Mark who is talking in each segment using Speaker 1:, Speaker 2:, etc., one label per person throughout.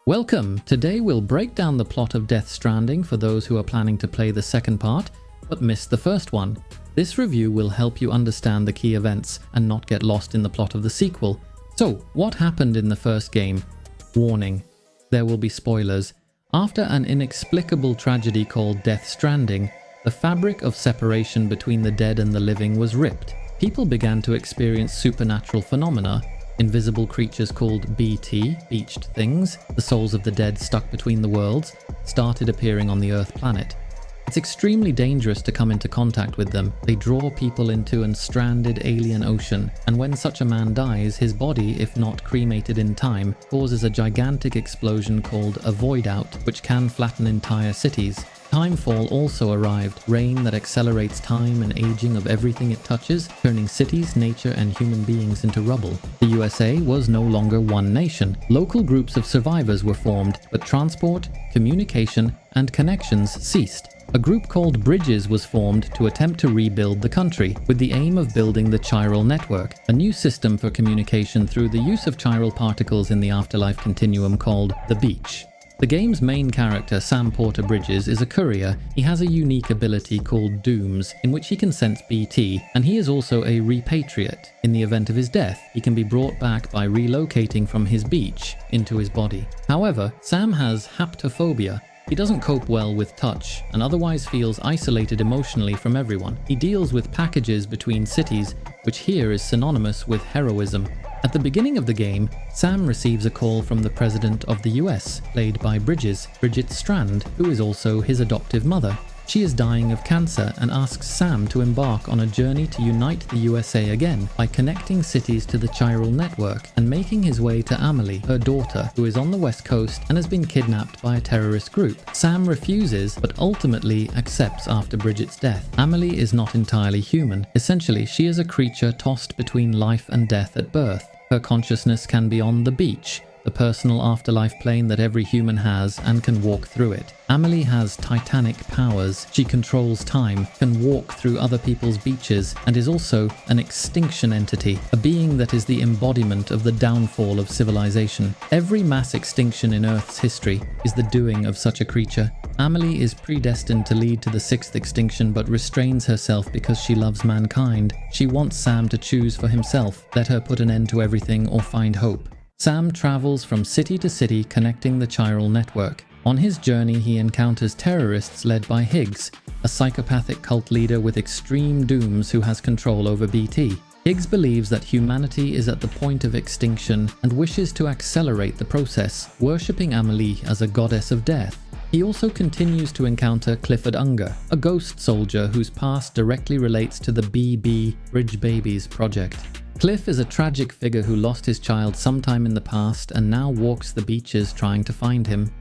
Speaker 1: Welcome! Today we'll break down the plot of Death Stranding for those who are planning to play the second part, but missed the first one. This review will help you understand the key events and not get lost in the plot of the sequel. So, what happened in the first game? Warning: there will be spoilers. After an inexplicable tragedy called Death Stranding, the fabric of separation between the dead and the living was ripped. People began to experience supernatural phenomena. Invisible creatures called BT, beached things, the souls of the dead stuck between the worlds, started appearing on the Earth planet. It's extremely dangerous to come into contact with them. They draw people into an stranded alien ocean, and when such a man dies, his body, if not cremated in time, causes a gigantic explosion called a void out, which can flatten entire cities. Timefall also arrived, rain that accelerates time and aging of everything it touches, turning cities, nature and human beings into rubble. The USA was no longer one nation. Local groups of survivors were formed, but transport, communication and connections ceased. A group called Bridges was formed to attempt to rebuild the country, with the aim of building the chiral network, a new system for communication through the use of chiral particles in the afterlife continuum called the Beach. The game's main character, Sam Porter Bridges, is a courier. He has a unique ability called Dooms, in which he can sense BT, and he is also a repatriate. In the event of his death, he can be brought back by relocating from his beach into his body. However, Sam has haptophobia. He doesn't cope well with touch, and otherwise feels isolated emotionally from everyone. He deals with packages between cities, which here is synonymous with heroism. At the beginning of the game, Sam receives a call from the President of the US, played by Bridges, Bridget Strand, who is also his adoptive mother. She is dying of cancer and asks Sam to embark on a journey to unite the USA again by connecting cities to the chiral network and making his way to Amelie, her daughter, who is on the west coast and has been kidnapped by a terrorist group. Sam refuses, but ultimately accepts after Bridget's death. Amelie is not entirely human. Essentially, she is a creature tossed between life and death at birth. Her consciousness can be on the beach, the personal afterlife plane that every human has, and can walk through it. Amelie has titanic powers. She controls time, can walk through other people's beaches, and is also an extinction entity, a being that is the embodiment of the downfall of civilization. Every mass extinction in Earth's history is the doing of such a creature. Amelie is predestined to lead to the sixth extinction, but restrains herself because she loves mankind. She wants Sam to choose for himself, let her put an end to everything or find hope. Sam travels from city to city connecting the chiral network. On his journey, he encounters terrorists led by Higgs, a psychopathic cult leader with extreme dooms who has control over BT. Higgs believes that humanity is at the point of extinction and wishes to accelerate the process, worshipping Amelie as a goddess of death. He also continues to encounter Clifford Unger, a ghost soldier whose past directly relates to the BB Bridge Babies project. Cliff is a tragic figure who lost his child sometime in the past and now walks the beaches trying to find him.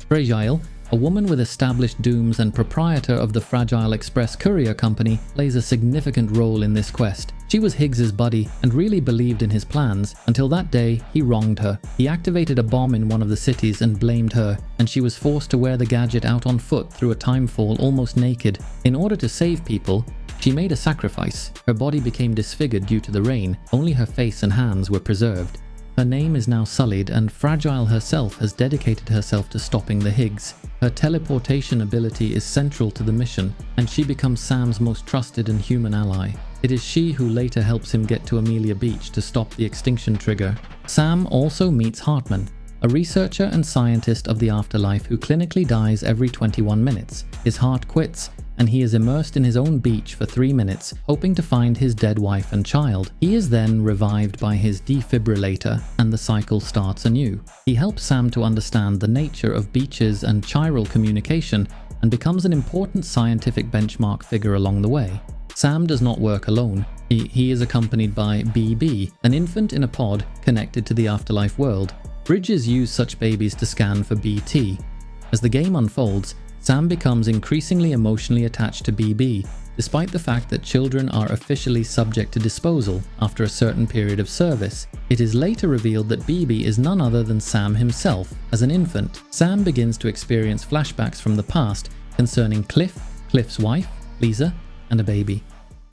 Speaker 1: Fragile, a woman with established dooms and proprietor of the Fragile Express courier company, plays a significant role in this quest. She was Higgs's buddy and really believed in his plans, until that day he wronged her. He activated a bomb in one of the cities and blamed her, and she was forced to wear the gadget out on foot through a timefall almost naked. In order to save people, she made a sacrifice. Her body became disfigured due to the rain. Only her face and hands were preserved. Her name is now sullied, and Fragile herself has dedicated herself to stopping the Higgs. Her teleportation ability is central to the mission, and she becomes Sam's most trusted and human ally. It is she who later helps him get to Amelia Beach to stop the extinction trigger. Sam also meets Hartman, a researcher and scientist of the afterlife who clinically dies every 21 minutes. His heart quits, and he is immersed in his own beach for 3 minutes, hoping to find his dead wife and child. He is then revived by his defibrillator, and the cycle starts anew. He helps Sam to understand the nature of beaches and chiral communication, and becomes an important scientific benchmark figure along the way. Sam does not work alone. He is accompanied by BB, an infant in a pod connected to the afterlife world. Bridges use such babies to scan for BT. As the game unfolds, Sam becomes increasingly emotionally attached to BB, despite the fact that children are officially subject to disposal after a certain period of service. It is later revealed that BB is none other than Sam himself. As an infant, Sam begins to experience flashbacks from the past concerning Cliff, Cliff's wife, Lisa, and a baby.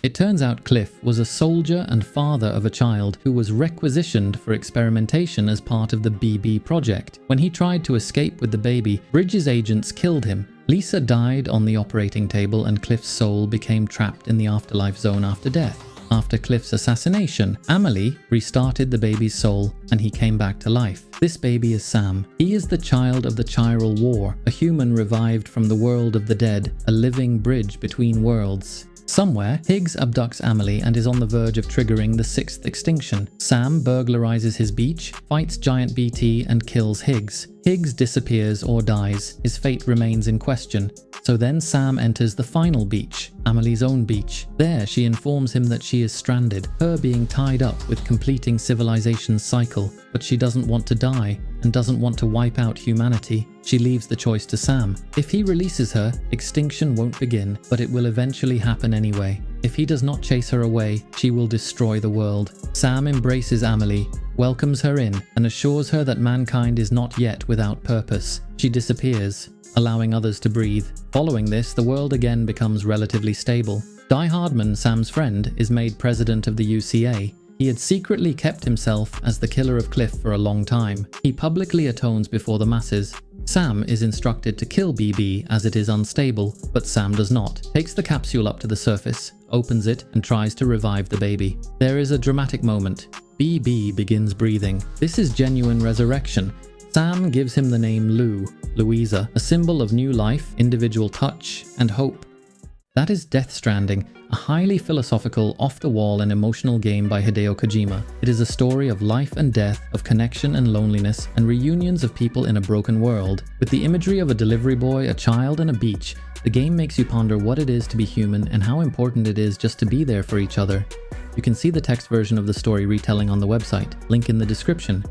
Speaker 1: It turns out Cliff was a soldier and father of a child who was requisitioned for experimentation as part of the BB project. When he tried to escape with the baby, Bridges' agents killed him. Lisa died on the operating table and Cliff's soul became trapped in the afterlife zone after death. After Cliff's assassination, Amelie restarted the baby's soul and he came back to life. This baby is Sam. He is the child of the Chiral War, a human revived from the world of the dead, a living bridge between worlds. Somewhere, Higgs abducts Amelie and is on the verge of triggering the 6th extinction. Sam burglarizes his beach, fights Giant BT and kills Higgs. Higgs disappears or dies. His fate remains in question. So then Sam enters the final beach, Amelie's own beach. There she informs him that she is stranded, her being tied up with completing civilization's cycle. But she doesn't want to die and doesn't want to wipe out humanity. She leaves the choice to Sam. If he releases her, extinction won't begin, but it will eventually happen anyway. If he does not chase her away, she will destroy the world. Sam embraces Amelie, welcomes her in, and assures her that mankind is not yet without purpose. She disappears, allowing others to breathe. Following this, the world again becomes relatively stable. Die Hardman, Sam's friend, is made president of the UCA. He had secretly kept himself as the killer of Cliff for a long time. He publicly atones before the masses. Sam is instructed to kill BB as it is unstable, but Sam does not. Takes the capsule up to the surface, opens it, and tries to revive the baby. There is a dramatic moment. BB begins breathing. This is genuine resurrection. Sam gives him the name Louisa, a symbol of new life, individual touch, and hope. That is Death Stranding, a highly philosophical, off-the-wall and emotional game by Hideo Kojima. It is a story of life and death, of connection and loneliness, and reunions of people in a broken world. With the imagery of a delivery boy, a child, and a beach, the game makes you ponder what it is to be human and how important it is just to be there for each other. You can see the text version of the story retelling on the website, link in the description.